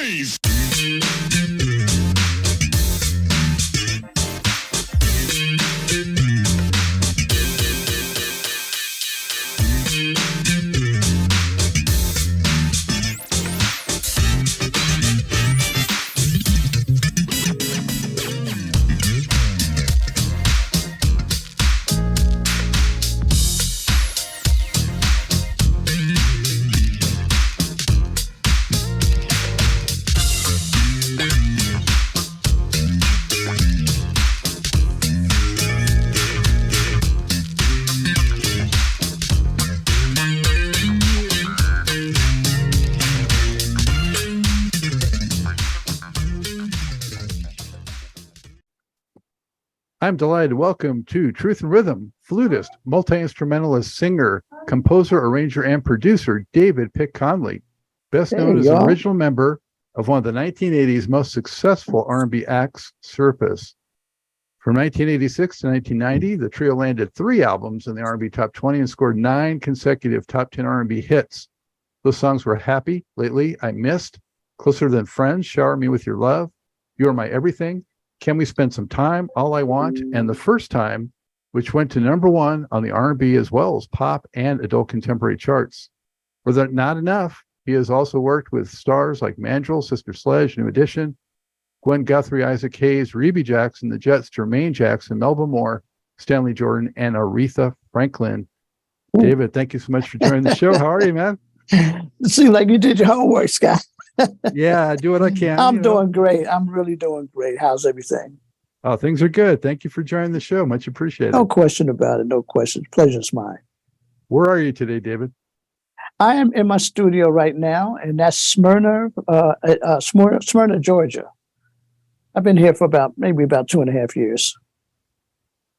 noise. I'm delighted to welcome to Truth and Rhythm, flutist, multi-instrumentalist, singer, composer, arranger, and producer, David Pic Conley, best known as an original member of one of the 1980s most successful R&B acts, Surface. From 1986 to 1990, the trio landed 3 albums in the R&B Top 20 and scored 9 consecutive Top 10 R&B hits. Those songs were Happy, Lately, I Missed, Closer Than Friends, Shower Me With Your Love, You Are My Everything, Can We Spend Some Time, All I Want, and The First Time, which went to #1 on the R&B as well as pop and adult contemporary charts. Were that not enough, he has also worked with stars like Mandrill, Sister Sledge, New Edition, Gwen Guthrie, Isaac Hayes, Rebbie Jackson, The Jets, Jermaine Jackson, Melba Moore, Stanley Jordan, and Aretha Franklin. Ooh. David, thank you so much for joining the show. How are you, man? It seems like you did your homework, Scott. Yeah, I do what I can. I'm doing great. I'm really doing great. How's everything? Oh, things are good. Thank you for joining the show. Much appreciated. No question about it. No question. Pleasure's mine. Where are you today, David? I am in my studio right now, and that's Smyrna, Georgia. I've been here for maybe about 2.5 years.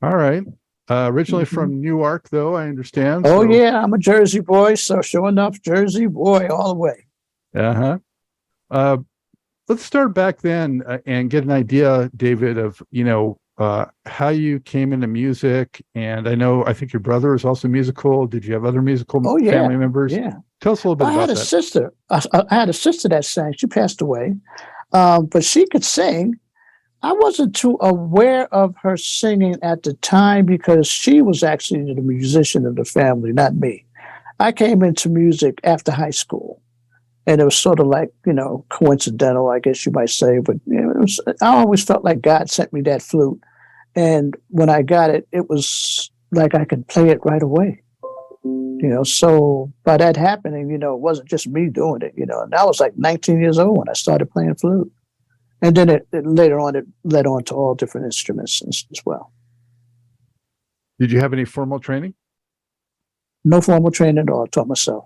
All right. Originally from Newark, though, I understand. Oh, yeah. I'm a Jersey boy. So sure enough, Jersey boy all the way. Uh-huh. Let's start back then and get an idea, David, of, how you came into music. And I think your brother is also musical. Did you have other musical family members? Yeah. Tell us a little bit about that. I had a sister that sang. She passed away, but she could sing. I wasn't too aware of her singing at the time because she was actually the musician of the family, not me. I came into music after high school. And it was sort of like, coincidental, I guess you might say. But I always felt like God sent me that flute. And when I got it, it was like I could play it right away. So by that happening, it wasn't just me doing it, and I was like 19 years old when I started playing flute. And then later on, it led on to all different instruments as well. Did you have any formal training? No formal training at all. I taught myself.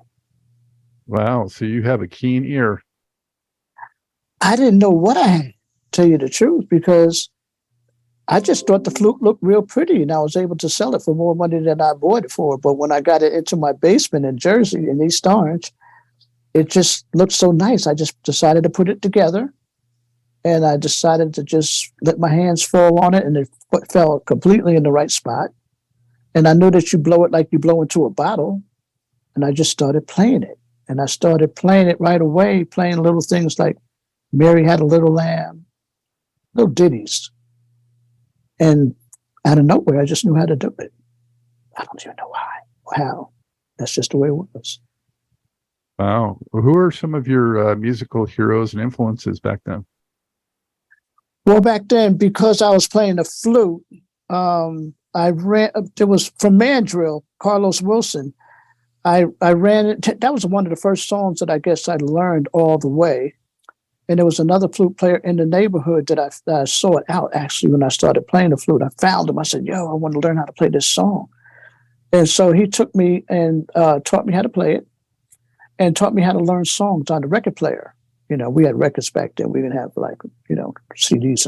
Wow. So you have a keen ear. I didn't know what I had, to tell you the truth, because I just thought the flute looked real pretty and I was able to sell it for more money than I bought it for. But when I got it into my basement in Jersey, in East Orange, it just looked so nice. I just decided to put it together and I decided to just let my hands fall on it, and it fell completely in the right spot. And I knew that you blow it like you blow into a bottle. And I just started playing it. And I started playing it right away, playing little things like Mary Had a Little Lamb, little ditties. And out of nowhere, I just knew how to do it. I don't even know why or how. That's just the way it was. Wow. Who are some of your musical heroes and influences back then? Well, back then, because I was playing the flute, there was from Mandrill, Carlos Wilson. I ran it. That was one of the first songs that I guess I learned all the way. And there was another flute player in the neighborhood that I saw it out, actually, when I started playing the flute. I found him. I said, I want to learn how to play this song. And so he took me and taught me how to play it and taught me how to learn songs on the record player. We had records back then. We didn't have CDs.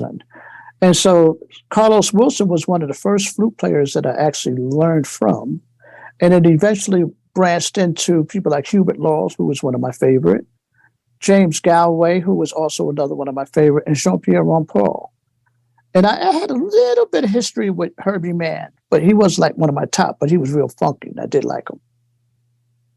And so Carlos Wilson was one of the first flute players that I actually learned from. And it eventually branched into people like Hubert Laws, who was one of my favorite, James Galway, who was also another one of my favorite, and Jean-Pierre Rampal. And I had a little bit of history with Herbie Mann, but he was like one of my top, but he was real funky, and I did like him.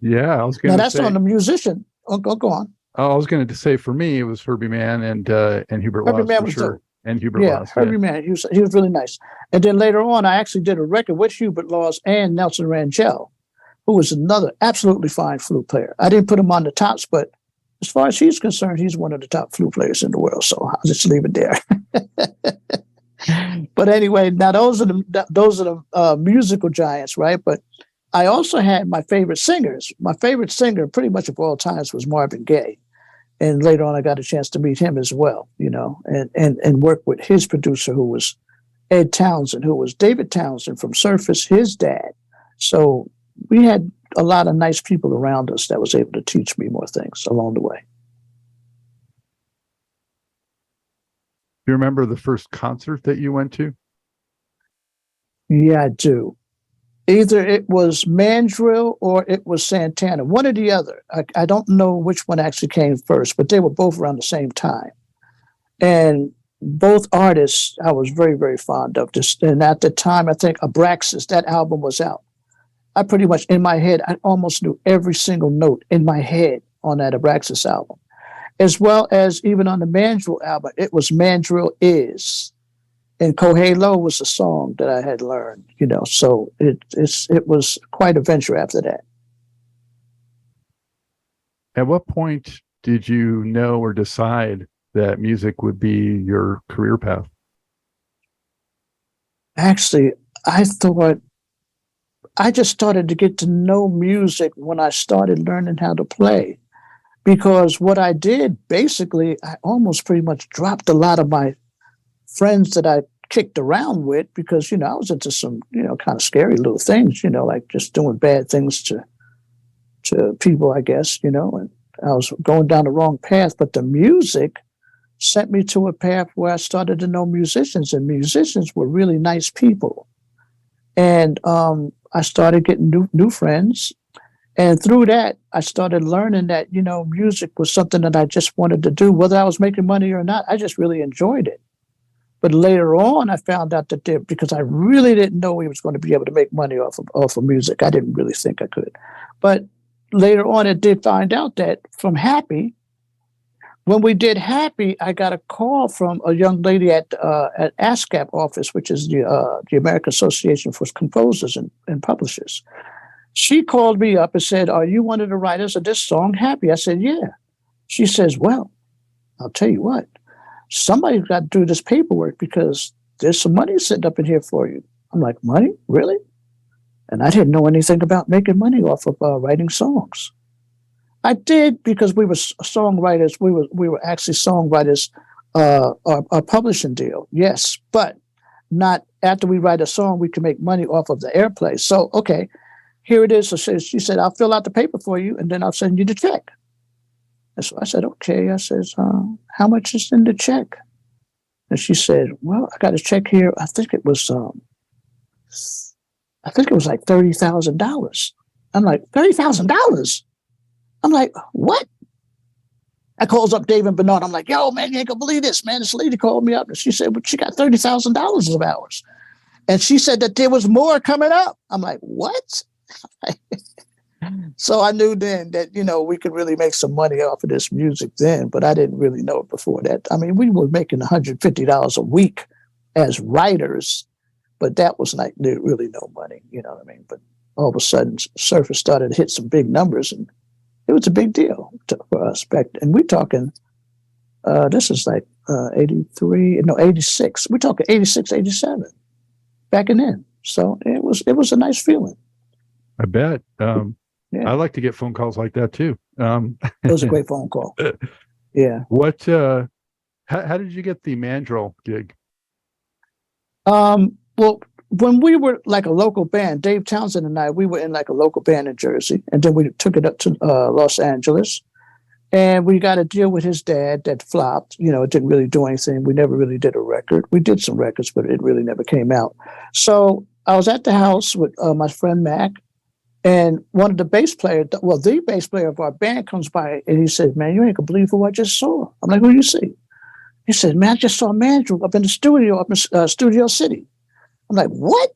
Yeah, I was going to say. Now, that's on the musician. Oh, go on. I was going to say for me, it was Herbie Mann and Hubert Herbie Laws Mann for was sure. dope. And Hubert Yeah, Laws. Herbie Mann. He was really nice. And then later on, I actually did a record with Hubert Laws and Nelson Rangel, who was another absolutely fine flute player. I didn't put him on the tops, but as far as he's concerned, he's one of the top flute players in the world. So I'll just leave it there. But anyway, now those are the musical giants, right? But I also had my favorite singers. My favorite singer, pretty much of all times, was Marvin Gaye. And later on, I got a chance to meet him as well, and work with his producer, who was Ed Townsend, who was David Townsend from Surface, his dad. So we had a lot of nice people around us that was able to teach me more things along the way. Do you remember the first concert that you went to? Yeah, I do. Either it was Mandrill or it was Santana, one or the other. I don't know which one actually came first, but they were both around the same time. And both artists I was very, very fond of. And at the time, I think Abraxas, that album was out. I pretty much, in my head, I almost knew every single note in my head on that Abraxas album. As well as even on the Mandrill album, it was Mandrill Is. And Kohei Lo was a song that I had learned, so it was quite a venture after that. At what point did you know or decide that music would be your career path? Actually, I thought I just started to get to know music when I started learning how to play. Because what I did, basically, I almost pretty much dropped a lot of my friends that I kicked around with because, I was into some, kind of scary little things, like just doing bad things to people, I guess, and I was going down the wrong path. But the music sent me to a path where I started to know musicians, and musicians were really nice people. And I started getting new friends. And through that, I started learning that, music was something that I just wanted to do, whether I was making money or not. I just really enjoyed it. But later on, I found out that because I really didn't know we was going to be able to make money off of music. I didn't really think I could. But later on, I did find out that from Happy, when we did Happy, I got a call from a young lady at ASCAP office, which is the American Association for Composers and Publishers. She called me up and said, "Are you one of the writers of this song, Happy?" I said, "Yeah." She says, "Well, I'll tell you what. Somebody's got to do this paperwork because there's some money sitting up in here for you." I'm like, "Money? Really?" And I didn't know anything about making money off of writing songs. I did because we were songwriters. We were actually songwriters, a publishing deal, yes, but not after we write a song, we can make money off of the airplay. So, okay, here it is. So she said, "I'll fill out the paper for you, and then I'll send you the check." And so I said, "Okay." I says, "How much is in the check?" And she said, "Well, I got a check here. I think it was like $30,000. I'm like, $30,000? I'm like, "What?" I calls up David Bernard. I'm like, "Yo, man, you ain't gonna believe this, man. This lady called me up and she said, well, she got $30,000 of ours. And she said that there was more coming up." I'm like, "What?" So I knew then that, we could really make some money off of this music then, but I didn't really know it before that. I mean, we were making $150 a week as writers, but that was like really no money, you know what I mean? But all of a sudden, Surface started to hit some big numbers, and it was a big deal for us back then. And we're talking, this is like 86. We're talking 86, 87 back in then. So it was a nice feeling. I bet. Yeah. I like to get phone calls like that too. It was a great phone call. Yeah. What? How did you get the Mandrill gig? Well, when we were like a local band, Dave Townsend and I, we were in like a local band in Jersey, and then we took it up to Los Angeles, and we got a deal with his dad that flopped. It didn't really do anything. We never really did a record. We did some records, but it really never came out. So I was at the house with my friend Mac. And one of the bass players, the bass player of our band comes by and he says, "Man, you ain't gonna believe who I just saw." I'm like, "Who you see?" He said, "Man, I just saw Mandrill up in the studio, up in Studio City." I'm like, "What?"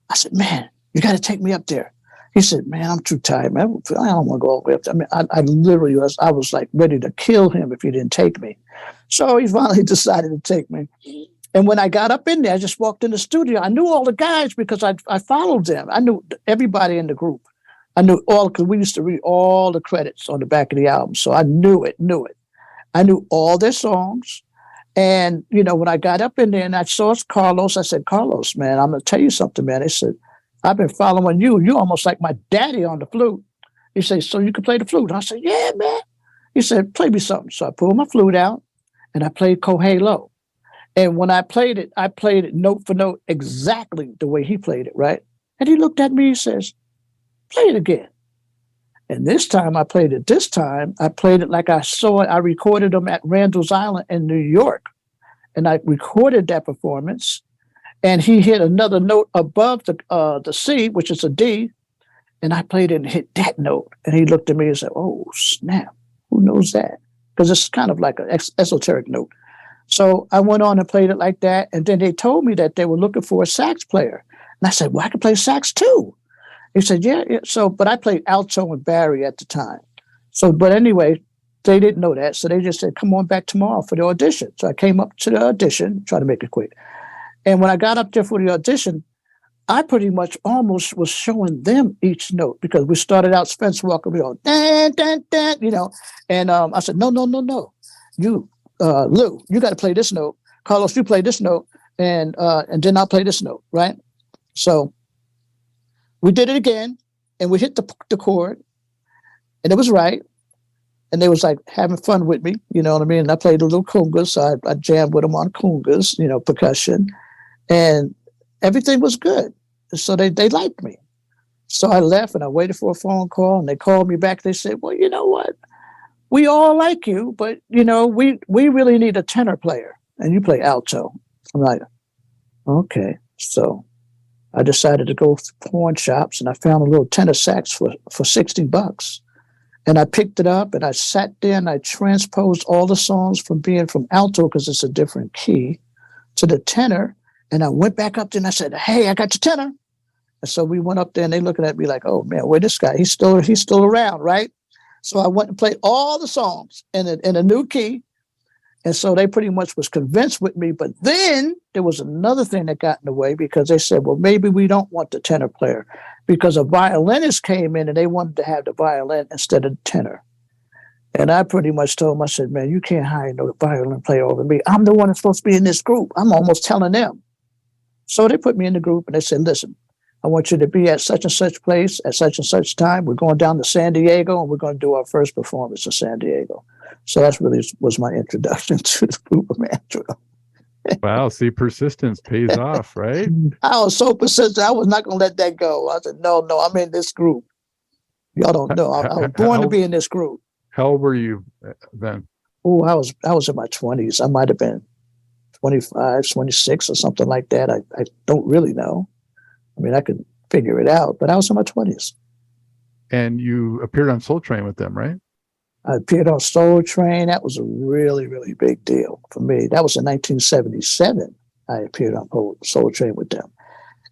I said, "Man, you got to take me up there." He said, man, I'm too tired, man. I don't want to go all the way up there. I mean, I literally was like ready to kill him if he didn't take me. So he finally decided to take me. And when I got up in there, I just walked in the studio. I knew all the guys because I followed them. I knew everybody in the group. I knew all, because we used to read all the credits on the back of the album. So I knew it. I knew all their songs. And, you know, when I got up in there and I saw Carlos, I said, Carlos, man, I'm going to tell you something, man. They said, I've been following you. You're almost like my daddy on the flute. He said, so you can play the flute? And I said, yeah, man. He said, play me something. So I pulled my flute out and I played Kohalo. And when I played it note for note exactly the way he played it, right? And he looked at me and says, play it again. And this time I played it like I saw it. I recorded them at Randall's Island in New York. And I recorded that performance. And he hit another note above the C, which is a D. And I played it and hit that note. And he looked at me and said, oh, snap. Who knows that? Because it's kind of like an esoteric note. So I went on and played it like that. And then they told me that they were looking for a sax player. And I said, well, I can play sax too. He said, yeah. So, but I played alto and bari at the time. So, but anyway, they didn't know that. So they just said, come on back tomorrow for the audition. So I came up to the audition, try to make it quick. And when I got up there for the audition, I pretty much almost was showing them each note because we started out Spence Walker, we all, dan, dan, dan, you know. And I said, no. You, Lou, you got to play this note. Carlos, you play this note, and then I'll play this note, right? So we did it again, and we hit the chord, and it was right. And they was like having fun with me, you know what I mean? And I played a little congas, so I jammed with them on congas, you know, percussion, and everything was good. So they liked me. So I left, and I waited for a phone call, and they called me back. They said, well, you know what? We all like you, but, you know, we really need a tenor player, and you play alto. I'm like, okay. So I decided to go to pawn shops, and I found a little tenor sax for $60. And I picked it up, and I sat there, and I transposed all the songs from being from alto, because it's a different key, to the tenor. And I went back up there, and I said, hey, I got your tenor. And so we went up there, and they looking at me like, oh, man, where's this guy? He's still around, right? So I went and played all the songs in a new key. And so they pretty much was convinced with me. But then there was another thing that got in the way, because they said, well, maybe we don't want the tenor player, because a violinist came in and they wanted to have the violin instead of the tenor. And I pretty much told them, I said, man, you can't hire no violin player over me. I'm the one that's supposed to be in this group. I'm almost telling them. So they put me in the group, and they said, listen, I want you to be at such and such place at such and such time. We're going down to San Diego, and we're going to do our first performance in San Diego. So that's really was my introduction to the group of Mandrill. Wow. See, persistence pays off, right? I was so persistent. I was not going to let that go. I said, no, I'm in this group. Y'all don't know. I was born to be in this group. How old were you then? Oh, I was in my 20s. I might have been 25, 26 or something like that. I don't really know. I mean, I could figure it out, but I was in my 20s. And you appeared on Soul Train with them, right? I appeared on Soul Train. That was a really, really big deal for me. That was in 1977. I appeared on Soul Train with them.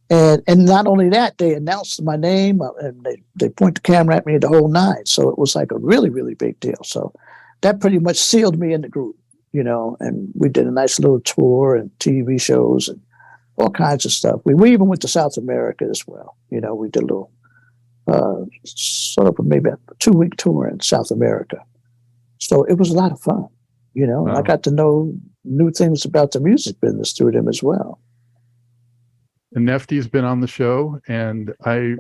And not only that, they announced my name, and they point the camera at me the whole nine. So it was like a really, really big deal. So that pretty much sealed me in the group, you know, and we did a nice little tour and TV shows and all kinds of stuff. We even went to South America as well. You know, we did a little sort of maybe a 2-week tour in South America. So it was a lot of fun, you know, and I got to know new things about the music business through them as well. And Nefty's been on the show, and I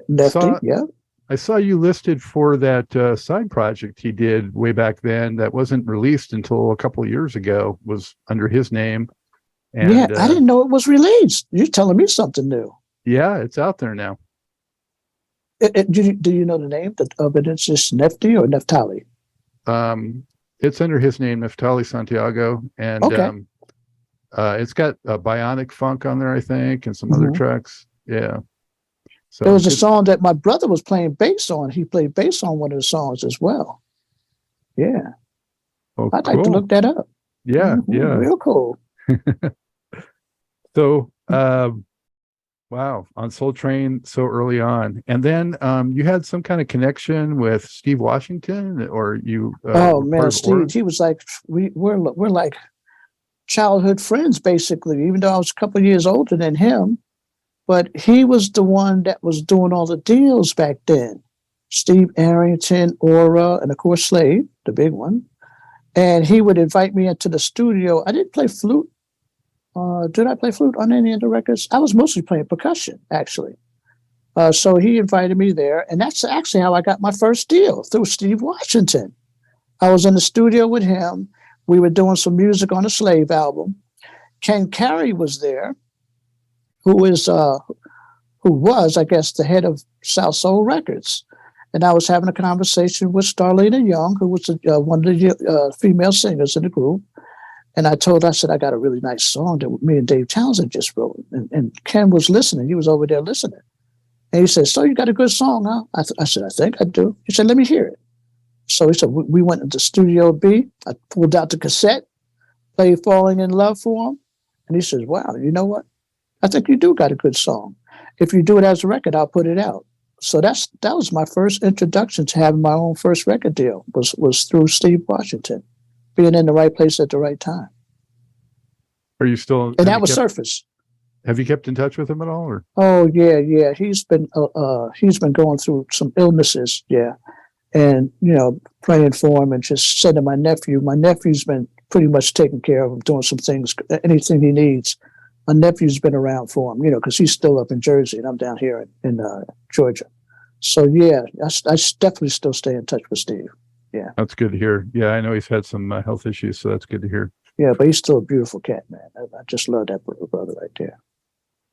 saw you listed for that side project he did way back then that wasn't released until a couple of years ago, was under his name. And, yeah, I didn't know it was released. You're telling me something new. Yeah, it's out there now. Do you know the name of it? It's just Nefty or Neftali? It's under his name, Neftali Santiago, and okay. It's got Bionic Funk on there, I think, and some other tracks. Yeah. So there was a song that my brother was playing bass on. He played bass on one of the songs as well. Yeah. Oh, I'd like to look that up. Yeah, yeah. Real cool. So Wow, on Soul Train so early on, and then you had some kind of connection with Steve Washington, or you Oh were part man, of Aura? Steve, he was like we're like childhood friends basically. Even though I was a couple of years older than him, but he was the one that was doing all the deals back then. Steve Arrington, Aura, and of course Slade, the big one. And he would invite me into the studio. I didn't play flute. Did I play flute on any of the records? I was mostly playing percussion, actually. So he invited me there, and that's actually how I got my first deal, through Steve Washington. I was in the studio with him. We were doing some music on a Slave album. Ken Carey was there, who was, I guess, the head of South Soul Records. And I was having a conversation with Starlita Young, who was one of the female singers in the group. And I said, I got a really nice song that me and Dave Townsend just wrote. And Ken was listening. He was over there listening. And he said, so you got a good song, huh? I said, I think I do. He said, let me hear it. So he said, we went into Studio B. I pulled out the cassette, played Falling in Love for him. And he says, wow, you know what? I think you do got a good song. If you do it as a record, I'll put it out. So that was my first introduction to having my own first record deal, was through Steve Washington, being in the right place at the right time. Are you still? And that was Surface. Have you kept in touch with him at all? Or? Oh yeah. He's been going through some illnesses, yeah, and praying for him and just sending my nephew. My nephew's been pretty much taking care of him, doing some things, anything he needs. My nephew's been around for him, because he's still up in Jersey and I'm down here in Georgia. So yeah, I definitely still stay in touch with Steve. Yeah, that's good to hear. Yeah, I know he's had some health issues, so that's good to hear. Yeah, but he's still a beautiful cat, man. I just love that brother right there.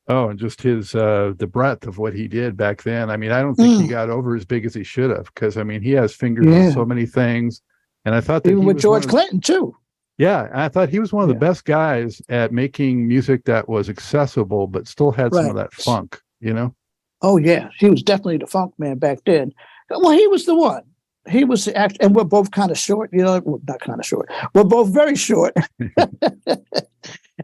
Oh, and just his the breadth of what he did back then. I mean, I don't think he got over as big as he should have, because I mean, he has fingers in so many things. And I thought that even with George Clinton too. Yeah, I thought he was one of the best guys at making music that was accessible, but still had some of that funk, Oh, yeah. He was definitely the funk man back then. Well, he was the one. He was the act, and we're both kind of short, not kind of short. We're both very short.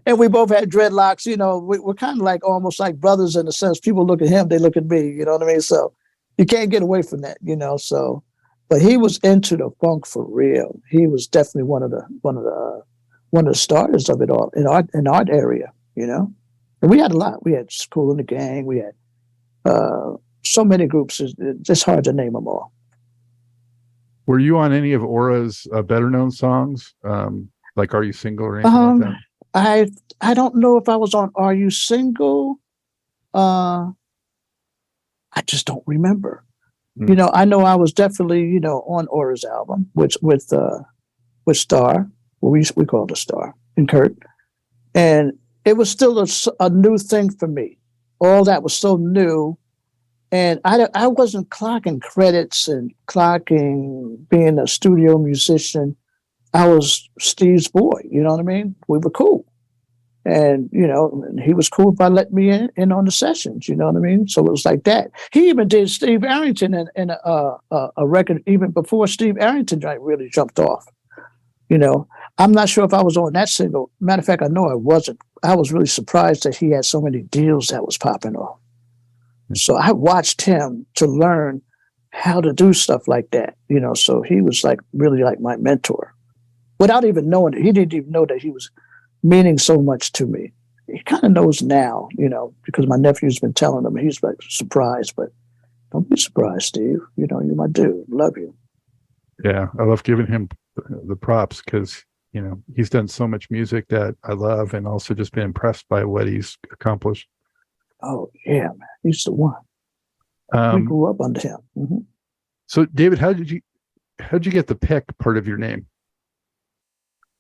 And we both had dreadlocks, we're kind of like almost like brothers in a sense. People look at him, they look at me, you know what I mean? So you can't get away from that, so. But he was into the funk for real. He was definitely one of the starters of it all in art area, And we had a lot. We had School in the Gang. We had so many groups. It's hard to name them all. Were you on any of Aura's better known songs, like "Are You Single" or anything like that? I don't know if I was on "Are You Single." I just don't remember. I know I was definitely, on Aura's album, with Star, we called it Star, and Kurt. And it was still a new thing for me. All that was so new. And I wasn't clocking credits and clocking being a studio musician. I was Steve's boy, you know what I mean? We were cool. And, he was cool by letting me in on the sessions, you know what I mean? So it was like that. He even did Steve Arrington in a record even before Steve Arrington really jumped off. I'm not sure if I was on that single. Matter of fact, I know I wasn't. I was really surprised that he had so many deals that was popping off. So I watched him to learn how to do stuff like that, so he was really like my mentor. Without even knowing it, he didn't even know that he was meaning so much to me. He kind of knows now, because my nephew's been telling him. He's surprised, but don't be surprised, Steve. You're my dude. Love you. Yeah, I love giving him the props because, he's done so much music that I love, and also just been impressed by what he's accomplished. Oh, yeah, man. He's the one. We grew up under him. Mm-hmm. So, David, how'd you get the Pic part of your name?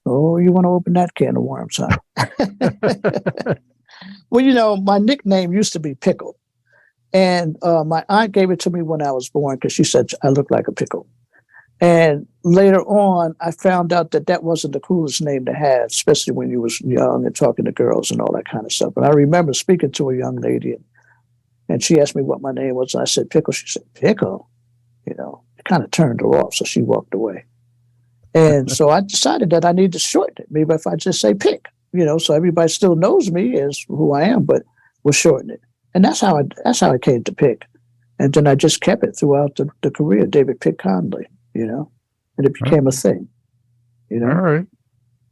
Oh, you want to open that can of worms, huh? Well, my nickname used to be Pickle. And my aunt gave it to me when I was born because she said I looked like a pickle. And later on, I found out that wasn't the coolest name to have, especially when you was young and talking to girls and all that kind of stuff. And I remember speaking to a young lady, and she asked me what my name was. And I said, Pickle. She said, Pickle? It kind of turned her off, so she walked away. And so I decided that I need to shorten it. Maybe if I just say Pic, so everybody still knows me as who I am, but we'll shorten it. And that's how I came to Pic. And then I just kept it throughout the career, David Pic Conley, and it became a thing, All right.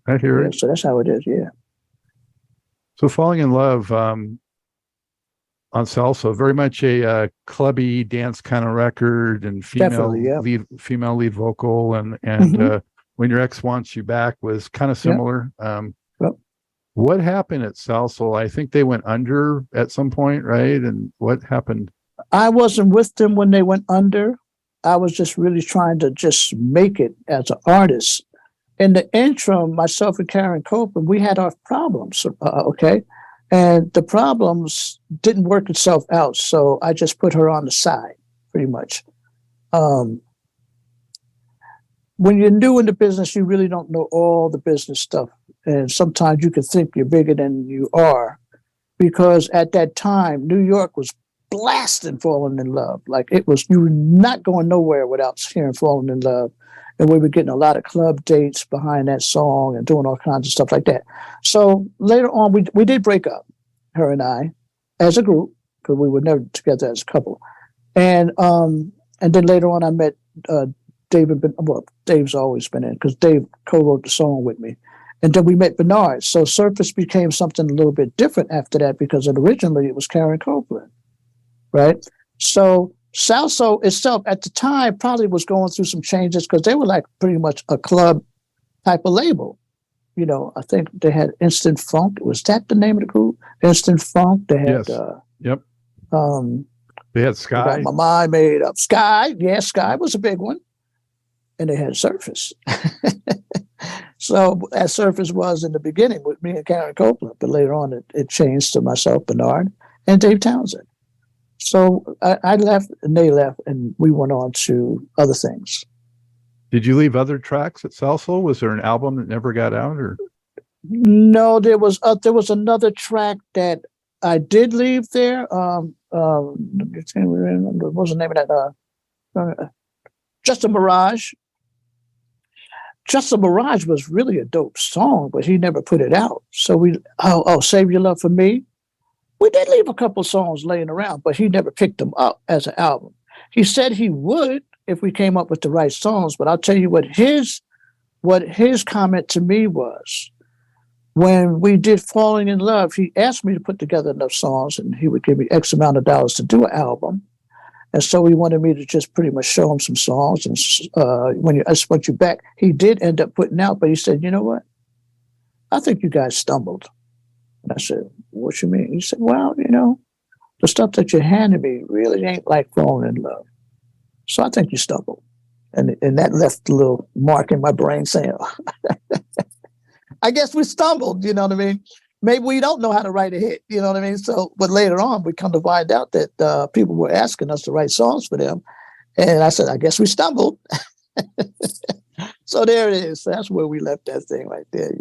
I hear it. So that's how it is, yeah. So Falling in Love on Salsa, very much a clubby dance kind of record, and female lead vocal, and When Your Ex Wants You Back was kind of similar. What happened at Salsa? I think they went under at some point, right? And what happened? I wasn't with them when they went under. I was just really trying to just make it as an artist. In the interim, myself and Karen Copeland, we had our problems, okay? And the problems didn't work itself out, so I just put her on the side, pretty much. When you're new in the business, you really don't know all the business stuff. And sometimes you can think you're bigger than you are, because at that time, New York was blasting Falling in Love. Like, it was, you were not going nowhere without hearing Falling in Love. And we were getting a lot of club dates behind that song and doing all kinds of stuff like that. So later on, we did break up, her and I, as a group, because we were never together as a couple. And then later on, I met David. Well, Dave's always been in, because Dave co-wrote the song with me. And then we met Bernard. So Surface became something a little bit different after that, because originally it was Karen Copeland, right? So Salso itself at the time probably was going through some changes, because they were like pretty much a club type of label. I think they had Instant Funk. Was that the name of the group? Instant Funk. They had Yep. They had Sky. Got my mind made up. Sky. Yeah, Sky was a big one. And they had Surface. So as Surface was in the beginning with me and Karen Copeland, but later on it changed to myself, Bernard, and Dave Townsend. So I left and they left, and we went on to other things. Did you leave other tracks at Salsa? Was there an album that never got out, or? No, there was another track that I did leave there. What was the name of that? Just a Mirage. Just a Mirage was really a dope song, but he never put it out. So Save Your Love for Me. We did leave a couple songs laying around, but he never picked them up as an album. He said he would if we came up with the right songs, but I'll tell you what his comment to me was. When we did Falling in Love, he asked me to put together enough songs, and he would give me X amount of dollars to do an album. And so he wanted me to just pretty much show him some songs. And When You Ex Want You Back, he did end up putting out, but he said, you know what? I think you guys stumbled. And I said, what you mean? He said, well, the stuff that you handed me really ain't like Falling in Love. So I think you stumbled. And that left a little mark in my brain saying, I guess we stumbled, you know what I mean? Maybe we don't know how to write a hit, you know what I mean? So, but later on, we come to find out that people were asking us to write songs for them. And I said, I guess we stumbled. So there it is. That's where we left that thing right there,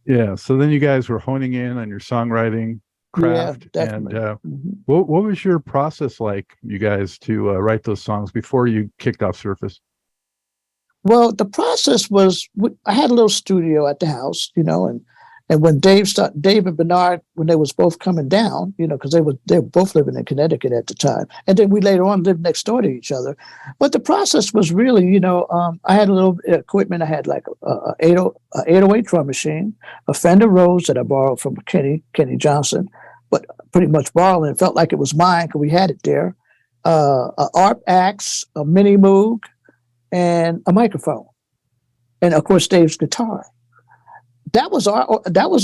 Yeah. So then you guys were honing in on your songwriting craft. Yeah, and definitely. what was your process like, you guys, to write those songs before you kicked off Surface? Well, the process was, I had a little studio at the house, and when Dave and Bernard, when they was both coming down, because they were both living in Connecticut at the time, and then we later on lived next door to each other. But the process was really, I had a little equipment. I had like a 808 drum machine, a Fender Rhodes that I borrowed from Kenny Johnson, but pretty much borrowing. It felt like it was mine because we had it there. A ARP axe, a mini Moog, and a microphone, and of course Dave's guitar. That was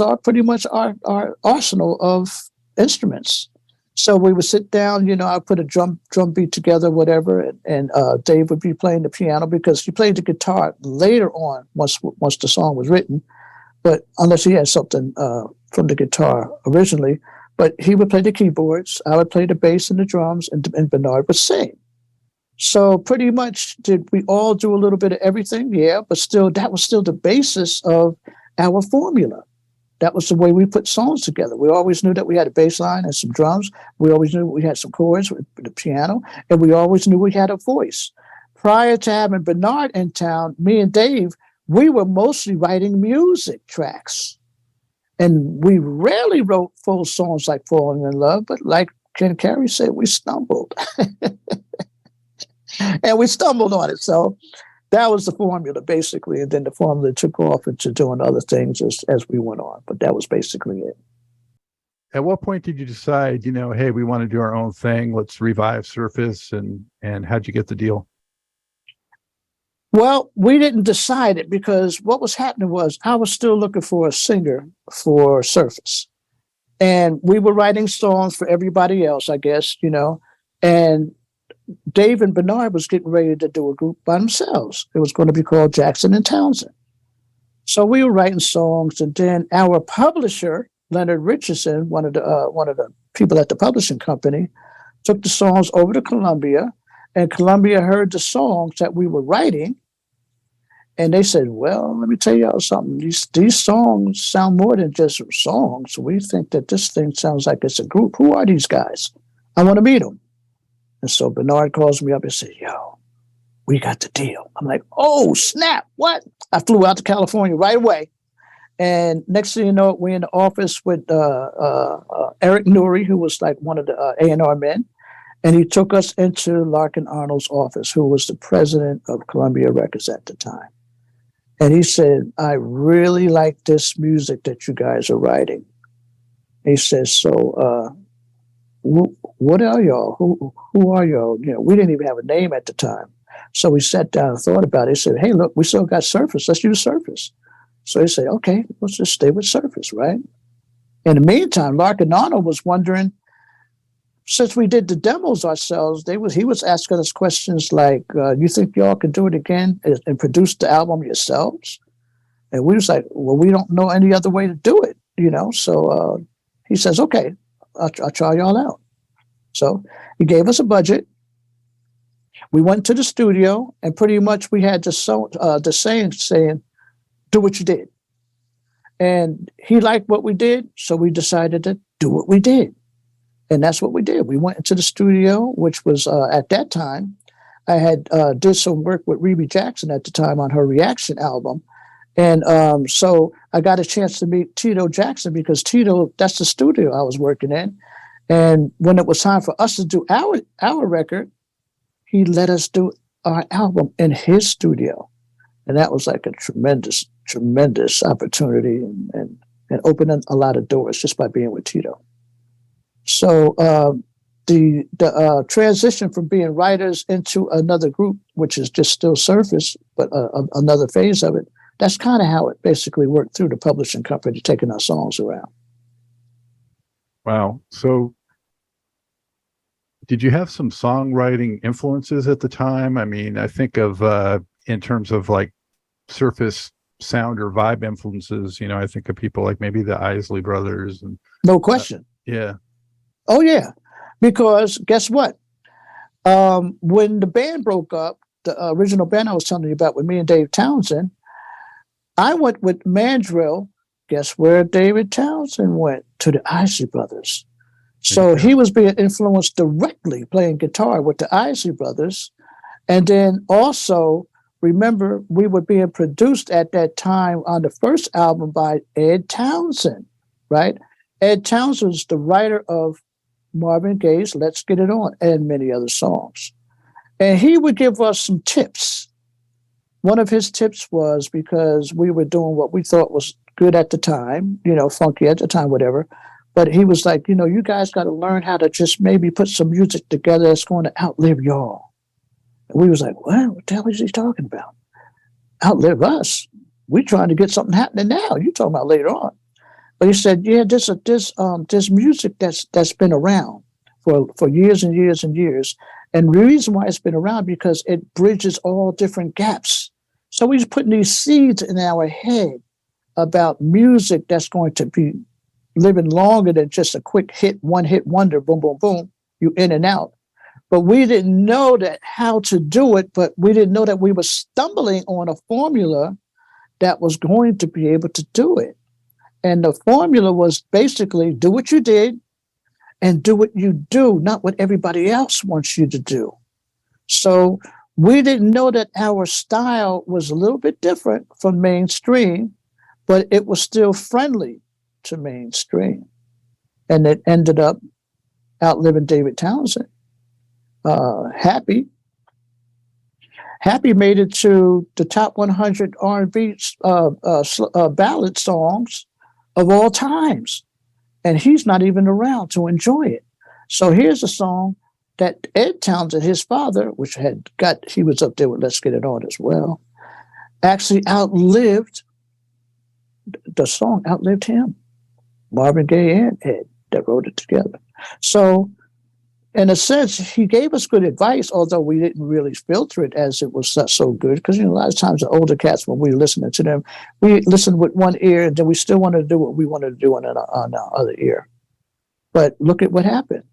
our pretty much our arsenal of instruments. So we would sit down, I put a drum beat together, whatever, and Dave would be playing the piano, because he played the guitar later on once the song was written, but unless he had something from the guitar originally. But he would play the keyboards, I would play the bass and the drums, and Bernard would sing. So pretty much, did we all do a little bit of everything? Yeah, but still, that was still the basis of our formula. That was the way we put songs together. We always knew that we had a bass line and some drums. We always knew we had some chords with the piano, and we always knew we had a voice. Prior to having Bernard in town, me and Dave, we were mostly writing music tracks. And we rarely wrote full songs like Falling in Love, but like Ken Carey said we stumbled. And we stumbled on it. So that was the formula, basically. And then the formula took off into doing other things as we went on. But that was basically it. At what point did you decide, hey, we want to do our own thing? Let's revive Surface. And how'd you get the deal? Well, we didn't decide it because what was happening was I was still looking for a singer for Surface. And we were writing songs for everybody else, I guess, and Dave and Bernard was getting ready to do a group by themselves. It was going to be called Jackson and Townsend. So we were writing songs, and then our publisher, Leonard Richardson, one of the people at the publishing company, took the songs over to Columbia, and Columbia heard the songs that we were writing, and they said, well, let me tell y'all something. These songs sound more than just songs. We think that this thing sounds like it's a group. Who are these guys? I want to meet them. And so Bernard calls me up and said, yo, we got the deal. I'm like, oh, snap, what? I flew out to California right away. And next thing you know, we're in the office with Eric Nuri, who was like one of the A&R men. And he took us into Larkin Arnold's office, who was the president of Columbia Records at the time. And he said, I really like this music that you guys are writing. He says, so what are y'all? Who are y'all? We didn't even have a name at the time. So we sat down and thought about it. He said, hey, look, we still got Surface. Let's use Surface. So he said, okay, let's just stay with Surface, right? In the meantime, Larkin Arnold was wondering, since we did the demos ourselves, he was asking us questions like, you think y'all can do it again and produce the album yourselves? And we was like, well, we don't know any other way to do it, So he says, okay, I'll try y'all out. So he gave us a budget. We went to the studio, and pretty much we had the saying, do what you did. And he liked what we did, so we decided to do what we did. And that's what we did. We went into the studio, which was at that time, I had did some work with Rebbie Jackson at the time on her Reaction album. And so I got a chance to meet Tito Jackson because Tito, that's the studio I was working in. And when it was time for us to do our record, he let us do our album in his studio. And that was like a tremendous, tremendous opportunity and opened a lot of doors just by being with Tito. So the transition from being writers into another group, which is just still Surface, but another phase of it, that's kind of how it basically worked through the publishing company, taking our songs around. Wow. So did you have some songwriting influences at the time? I mean, I think of in terms of like Surface sound or vibe influences, I think of people like maybe the Isley Brothers. And no question. Yeah. Oh, yeah. Because guess what? When the band broke up, the original band I was telling you about with me and Dave Townsend, I went with Mandrill. Guess where David Townsend went? To the Isley Brothers. So he was being influenced directly playing guitar with the Isley Brothers. And then also, remember, we were being produced at that time on the first album by Ed Townsend, right? Ed Townsend was the writer of Marvin Gaye's Let's Get It On and many other songs. And he would give us some tips. One of his tips was, because we were doing what we thought was good at the time, funky at the time, whatever. But he was like, you guys got to learn how to just maybe put some music together that's going to outlive y'all. And we was like, what the hell is he talking about? Outlive us? We trying to get something happening now. You talking about later on. But he said, yeah, there's music that's been around for years and years and years. And the reason why it's been around because it bridges all different gaps. So he's putting these seeds in our head about music that's going to be living longer than just a quick hit, one hit wonder, boom, boom, boom, you in and out. But we didn't know that how to do it, but we didn't know that we were stumbling on a formula that was going to be able to do it. And the formula was basically do what you did and do what you do, not what everybody else wants you to do. So we didn't know that our style was a little bit different from mainstream, but it was still friendly to mainstream. And it ended up outliving David Townsend. Happy made it to the top 100 R&B ballad songs of all times, and he's not even around to enjoy it. So here's a song that Ed Townsend, his father, he was up there with Let's Get It On as well, actually outlived him. Marvin Gaye and Ed that wrote it together. So in a sense, he gave us good advice, although we didn't really filter it as it was not so good. Because, a lot of times the older cats, when we were listening to them, we listened with one ear, and then we still wanted to do what we wanted to do on our other ear. But look at what happened.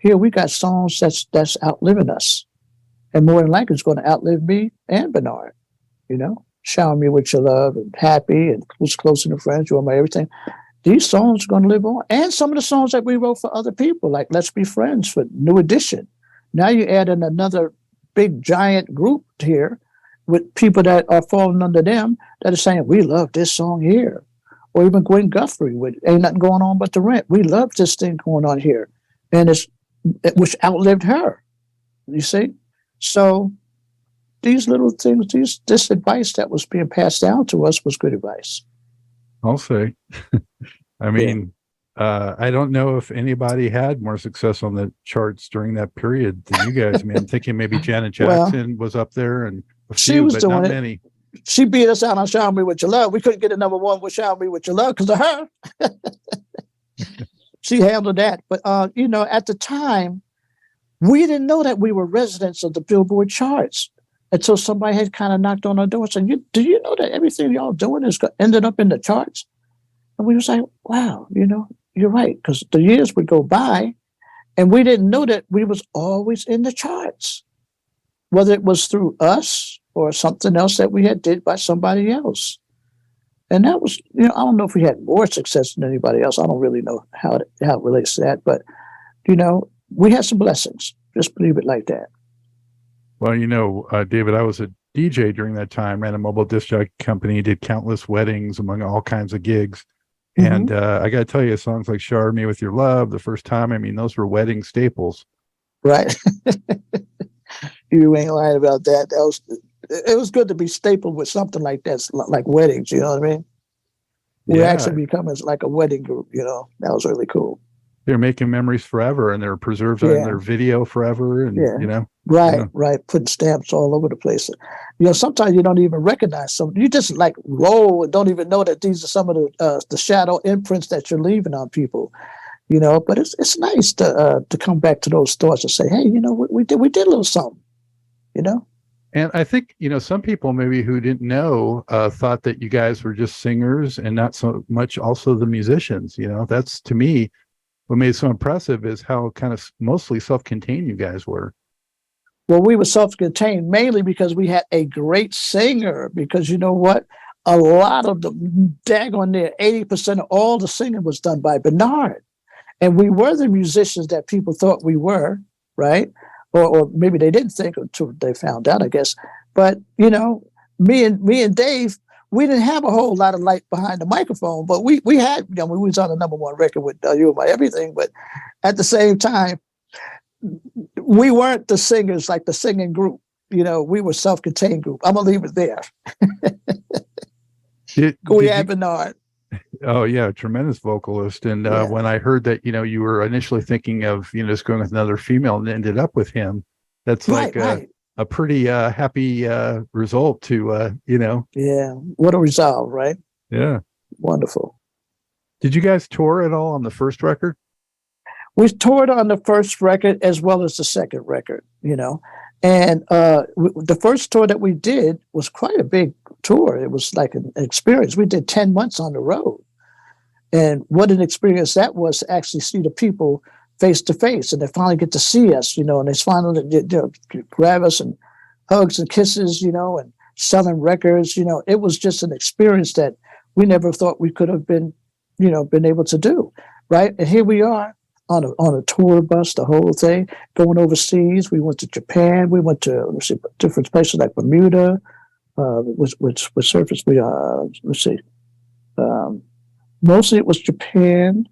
Here we got songs that's outliving us. And more than likely, it's going to outlive me and Bernard. Shower Me With Your Love, and Happy, and Who's Closer Than Friends, You Are My Everything. These songs are going to live on. And some of the songs that we wrote for other people, like Let's Be Friends for New Edition. Now you add in another big, giant group here with people that are falling under them that are saying, we love this song here. Or even Gwen Guthrie with Ain't Nothing Going On But the Rent. We love this thing going on here. And which outlived her. You see? So these little things, this advice that was being passed down to us was good advice. I'll say. I mean, I don't know if anybody had more success on the charts during that period than you guys. I mean, I'm thinking maybe Janet Jackson was up there, and she was doing not it. Many. She beat us out on Shower Me With Your Love. We couldn't get a number one with Shower Me With Your Love because of her. She handled that. But, at the time, we didn't know that we were residents of the Billboard charts until somebody had kind of knocked on our door and said, do you know that everything y'all doing is ended up in the charts? And we was like, wow, you're right. Because the years would go by and we didn't know that we was always in the charts, whether it was through us or something else that we had did by somebody else. And that was, I don't know if we had more success than anybody else. I don't really know how it relates to that. But, we had some blessings. Just believe it like that. Well, David, I was a DJ during that time, ran a mobile disc jockey company, did countless weddings among all kinds of gigs. Mm-hmm. And I got to tell you, songs like Shower Me With Your Love, The First Time, I mean, those were wedding staples. Right. You ain't lying about that. It was good to be stapled with something like that, like weddings, you know what I mean? We actually become as like a wedding group, That was really cool. They're making memories forever, and they're preserved in their video forever, and Right. Putting stamps all over the place. Sometimes you don't even recognize some. You just like roll and don't even know that these are some of the shadow imprints that you're leaving on people. But it's nice to come back to those thoughts and say, hey, we did a little something. And I think some people maybe who didn't know thought that you guys were just singers and not so much also the musicians. That's, to me, what made it so impressive is how kind of mostly self-contained you guys were. Well, we were self-contained mainly because we had a great singer. Because you know what? A lot of the daggone near 80% of all the singing was done by Bernard. And we were the musicians that people thought we were, right? Or maybe they didn't think until they found out, I guess. But, me and Dave, we didn't have a whole lot of light behind the microphone, but we had, we was on the number one record with You Are My Everything. But at the same time, we weren't the singers like the singing group. We were self-contained group. I'm going to leave it there. We had Bernard. Oh, yeah, tremendous vocalist. And when I heard that, you were initially thinking of, just going with another female and ended up with him, that's a pretty happy result to, Yeah, what a resolve, right? Yeah. Wonderful. Did you guys tour at all on the first record? We toured on the first record as well as the second record, And the first tour that we did was quite a big tour. It was like an experience. We did 10 months on the road. And what an experience that was to actually see the people face to face, and they finally get to see us, and they finally grab us and hugs and kisses, and selling records. It was just an experience that we never thought we could have been able to do, right? And here we are on a tour bus, the whole thing, going overseas. We went to Japan. We went to different places like Bermuda, which surface we mostly it was Japan,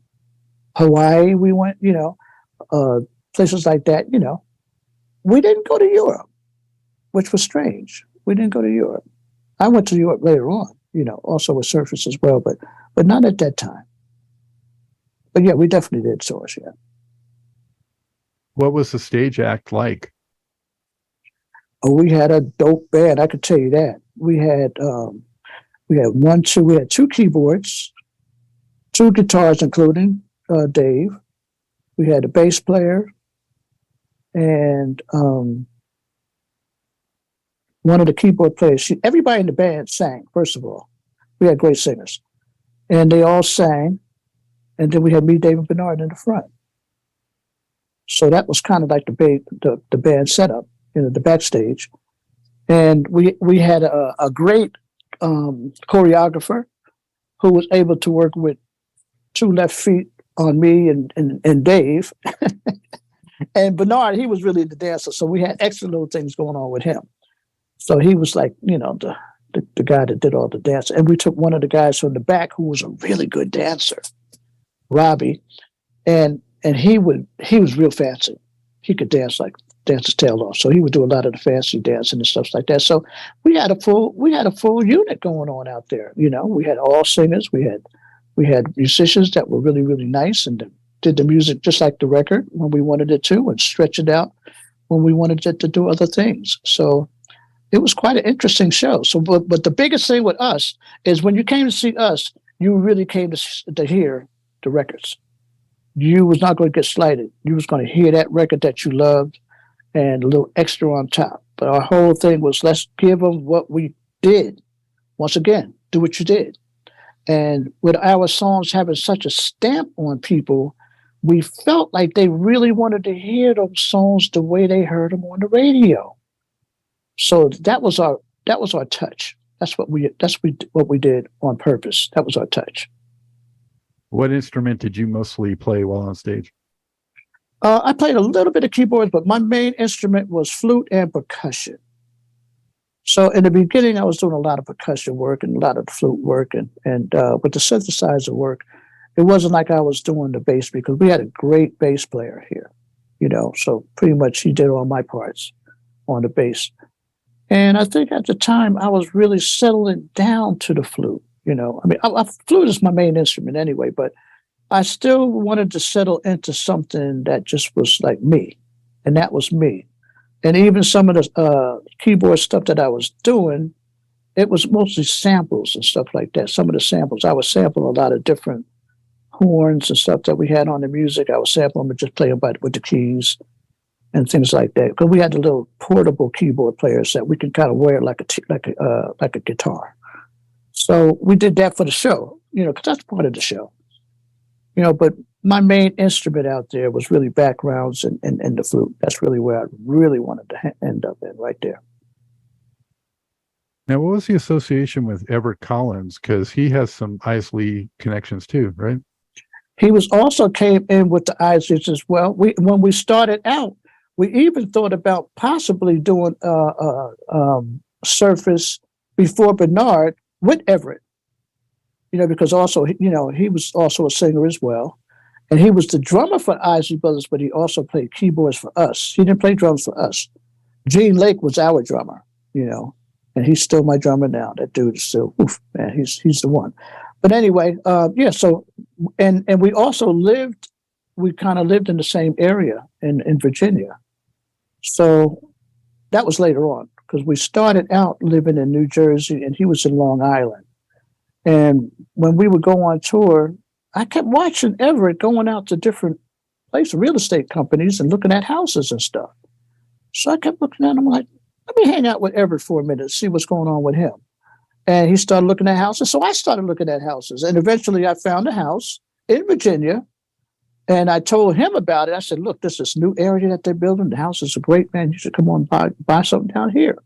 Hawaii. We went, places like that, we didn't go to Europe, which was strange. We didn't go to Europe. I went to Europe later on, also with Surface as well, but not at that time. But yeah, we definitely did tours, yeah. What was the stage act like? Oh, we had a dope band, I could tell you that. We had two keyboards, two guitars, including Dave. We had a bass player, and one of the keyboard players. Everybody in the band sang. First of all, we had great singers, and they all sang. And then we had me, David Bernard, in the front. So that was kind of like the band setup, the backstage. And we had a great choreographer who was able to work with two left feet on me and Dave. And Bernard, he was really the dancer. So we had extra little things going on with him. So he was like, the guy that did all the dancing. And we took one of the guys from the back who was a really good dancer, Robbie. And he was real fancy. He could dance his tail off. So he would do a lot of the fancy dancing and stuff like that. So we had a full unit going on out there. We had all singers. We had musicians that were really, really nice and did the music just like the record when we wanted it to, and stretch it out when we wanted it to do other things. So it was quite an interesting show. So, but the biggest thing with us is when you came to see us, you really came to hear the records. You was not going to get slighted. You was going to hear that record that you loved and a little extra on top. But our whole thing was, let's give them what we did. Once again, do what you did. And with our songs having such a stamp on people, we felt like they really wanted to hear those songs the way they heard them on the radio. So that was our touch. That's what we did on purpose. That was our touch. What instrument did you mostly play while on stage? I played a little bit of keyboards, but my main instrument was flute and percussion. So in the beginning, I was doing a lot of percussion work and a lot of flute work, and with the synthesizer work, it wasn't like I was doing the bass, because we had a great bass player here, so pretty much he did all my parts on the bass. And I think at the time I was really settling down to the flute. Flute is my main instrument anyway, but I still wanted to settle into something that just was like me, and that was me. And even some of the keyboard stuff that I was doing, it was mostly samples and stuff like that. Some of the samples, I would sample a lot of different horns and stuff that we had on the music. I would sample them and just play them with the keys and things like that. Because we had the little portable keyboard players that we could kind of wear like a guitar. So we did that for the show, because that's part of the show. But my main instrument out there was really backgrounds and the flute. That's really where I really wanted to end up in, right there. Now, what was the association with Everett Collins? Because he has some Isley connections too, right? He was also came in with the Isleys as well. When we started out, we even thought about possibly doing Surface before Bernard with Everett. Because also, he was also a singer as well. And he was the drummer for Isley Brothers, but he also played keyboards for us. He didn't play drums for us. Gene Lake was our drummer, and he's still my drummer now. That dude is still, man, he's the one. But anyway, so, and we also we kind of lived in the same area in Virginia. So that was later on, because we started out living in New Jersey and he was in Long Island. And when we would go on tour, I kept watching Everett going out to different places, real estate companies, and looking at houses and stuff. So I kept looking at him like, let me hang out with Everett for a minute, see what's going on with him. And he started looking at houses. So I started looking at houses. And eventually I found a house in Virginia. And I told him about it. I said, look, this is a new area that they're building. The house is a great, man. You should come on buy something down here.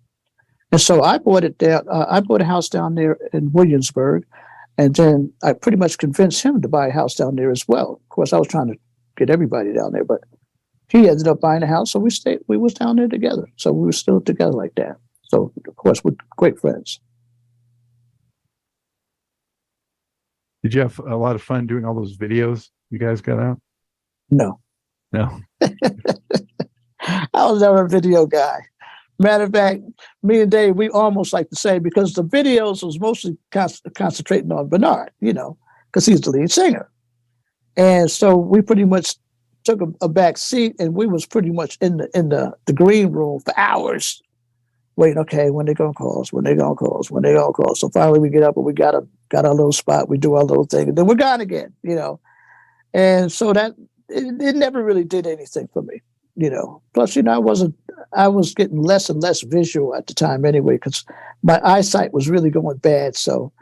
And so I bought it down. I bought a house down there in Williamsburg, and then I pretty much convinced him to buy a house down there as well. Of course, I was trying to get everybody down there, but he ended up buying a house, so we stayed. We was down there together, so we were still together like that. So of course, we're great friends. Did you have a lot of fun doing all those videos you guys got out? No, No. I was never a video guy. Matter of fact, me and Dave, we almost like the same because the videos was mostly concentrating on Bernard, because he's the lead singer. And so we pretty much took a back seat, and we was pretty much in the green room for hours, waiting. Okay, when they gonna call us? When they gonna call us? When they gonna call us? So finally, we get up and we got our little spot. We do our little thing, and then we're gone again. And so that it never really did anything for me. Plus, I was getting less and less visual at the time anyway, because my eyesight was really going bad. So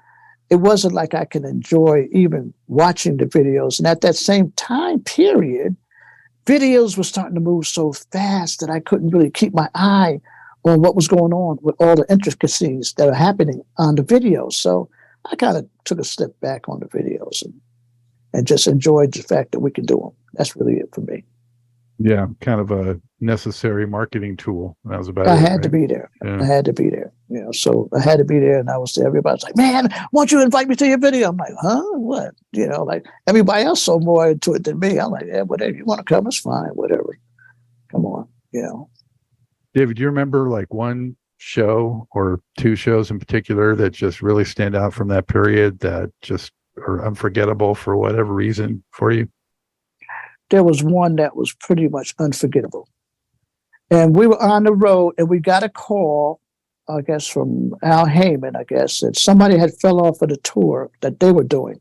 it wasn't like I can enjoy even watching the videos. And at that same time period, videos were starting to move so fast that I couldn't really keep my eye on what was going on with all the intricacies that are happening on the videos. So I kind of took a step back on the videos and just enjoyed the fact that we could do them. That's really it for me. Yeah, kind of a necessary marketing tool. That was about it. I had to be there. Yeah. I had to be there. So I had to be there, and I was there. Everybody's like, "Man, won't you invite me to your video?" I'm like, "Huh? What?" Like everybody else so more into it than me. I'm like, "Yeah, whatever. You want to come, it's fine. Whatever. Come on." David, do you remember like one show or two shows in particular that just really stand out from that period that just are unforgettable for whatever reason for you? There was one that was pretty much unforgettable. And we were on the road, and we got a call, I guess, from Al Heyman, that somebody had fell off of the tour that they were doing.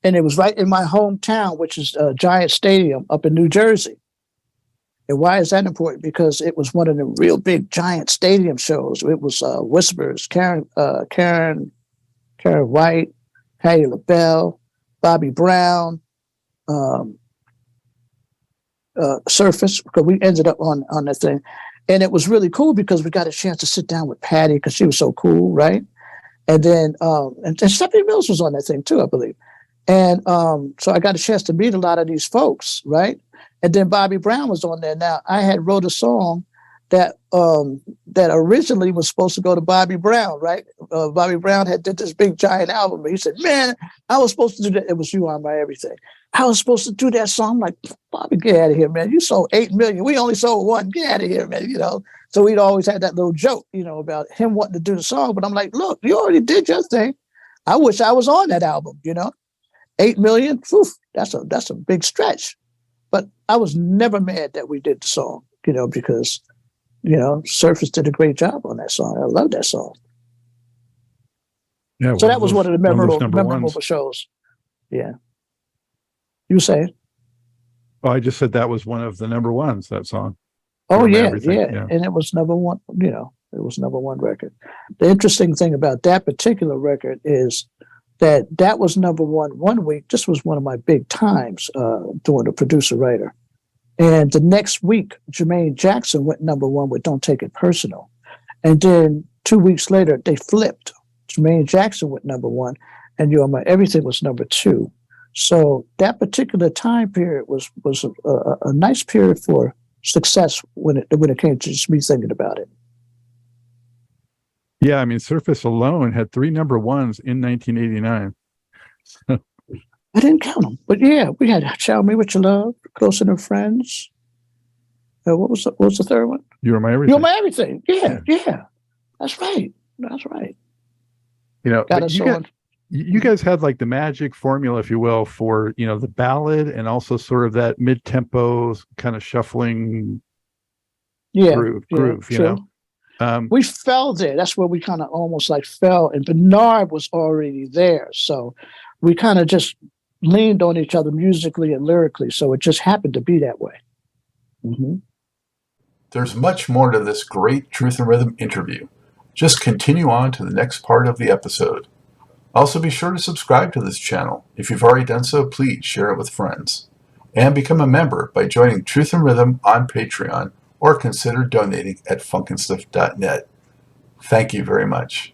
And it was right in my hometown, which is Giant Stadium up in New Jersey. And why is that important? Because it was one of the real big Giant Stadium shows. It was Whispers, Karen White, Patti LaBelle, Bobby Brown, Surface, because we ended up on that thing. And it was really cool because we got a chance to sit down with Patti because she was so cool, right? And then and Stephanie Mills was on that thing too, I believe. And so I got a chance to meet a lot of these folks, right? And then Bobby Brown was on there. Now, I had wrote a song that originally was supposed to go to Bobby Brown, right? Bobby Brown had did this big giant album. He said, "Man, I was supposed to do that." It was "You On My Everything." I was supposed to do that song. I'm like, "Bobby, get out of here, man. You sold 8 million. We only sold 1. Get out of here, man." So we'd always had that little joke, about him wanting to do the song. But I'm like, "Look, you already did your thing. I wish I was on that album, 8 million, whew, that's a big stretch." But I was never mad that we did the song, because Surface did a great job on that song. I love that song. Yeah. So that was one of the memorable shows. Yeah. You say it? Well, I just said that was one of the number ones, that song. Oh, yeah. And it was number one, it was number one record. The interesting thing about that particular record is that was number one week. This was one of my big times doing a producer-writer. And the next week, Jermaine Jackson went number one with "Don't Take It Personal." And then 2 weeks later, they flipped. Jermaine Jackson went number one, and "You On My Everything" was number two. So that particular time period was a nice period for success when it came to just me thinking about it. Yeah, I mean, Surface alone had 3 number ones in 1989. So. I didn't count them, but yeah, we had "Shower Me With Your Love," "Closer Than Friends." What was the third one? "You Are My Everything." "You Are My Everything." Yeah. That's right. You guys had like the magic formula, if you will, for the ballad and also sort of that mid-tempo kind of shuffling groove. We fell there. That's where we kind of almost like fell, and Bernard was already there, so we kind of just leaned on each other musically and lyrically. So it just happened to be that way. Mm-hmm. There's much more to this great Truth and Rhythm interview. Just continue on to the next part of the episode. Also, be sure to subscribe to this channel. If you've already done so, please share it with friends. And become a member by joining Truth and Rhythm on Patreon, or consider donating at funkinstuff.net. Thank you very much.